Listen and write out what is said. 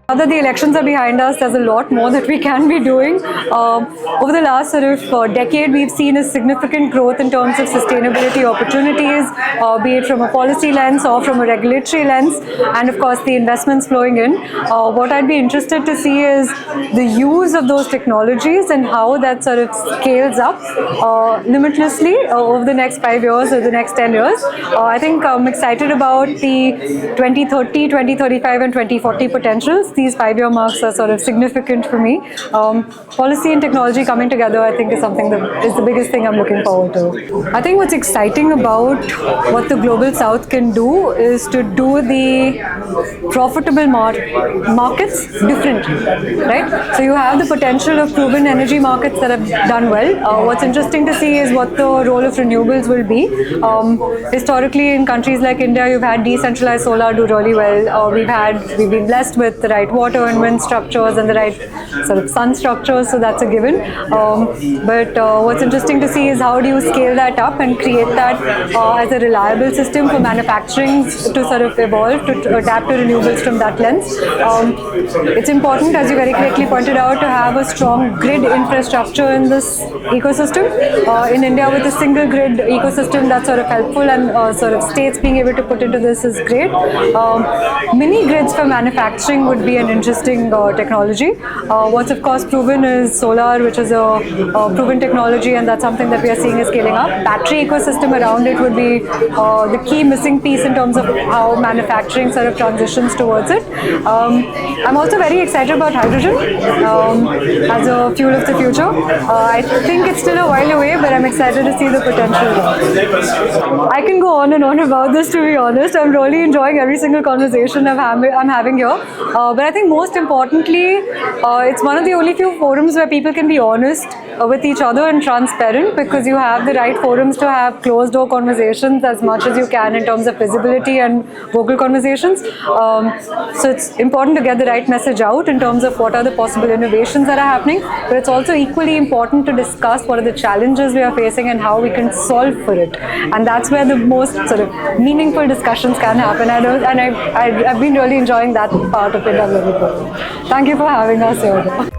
Now that the elections are behind us, there's a lot more that we can be doing. Over the last sort of decade, we've seen a significant growth in terms of sustainability opportunities, be it from a policy lens or from a regulatory lens, and of course the investments flowing in. What I'd be interested to see is the use of those technologies and how that sort of scales up limitlessly over the next 5 years or the next 10 years. I think I'm excited about the 2030, 2035 and 2040 potentials. These 5-year marks are sort of significant for me. Policy and technology coming together, I think, is something that is the biggest thing I'm looking forward to. I think what's exciting about what the Global South can do is to do the profitable markets different, right? So you have the potential of proven energy markets that have done well. What's interesting to see is what the role of renewables will be. Historically, in countries like India, you've had decentralized solar do really well. We've been blessed with the right water and wind structures and the right sort of sun structures, so that's a given. But what's interesting to see is how do you scale that up and create that as a reliable system for manufacturing to sort of evolve, to adapt to renewables from that lens. It's important, as you very correctly pointed out, to have a strong grid infrastructure in this ecosystem. In India, with a single grid ecosystem, that's sort of helpful, and sort of states being able to put into this is great. Mini grids for manufacturing would be an interesting technology. What's of course proven is solar, which is a proven technology, and that's something that we are seeing is scaling up. Battery ecosystem around it would be the key missing piece in terms of how manufacturing sort of transitions towards it. I'm also very excited about hydrogen as a fuel of the future. I think it's still a while away, but I'm excited to see the potential. I can go on and on about this, to be honest. I'm really enjoying every single conversation I'm having here. But I think most importantly, it's one of the only few forums where people can be honest with each other and transparent, because you have the right forums to have closed door conversations as much as you can in terms of visibility and vocal conversations. So it's important to get the right message out in terms of what are the possible innovations that are happening, but it's also equally important to discuss what are the challenges we are facing and how we can solve for it. And that's where the most sort of meaningful discussions can happen. I've been really enjoying that part of it. Thank you for having us here.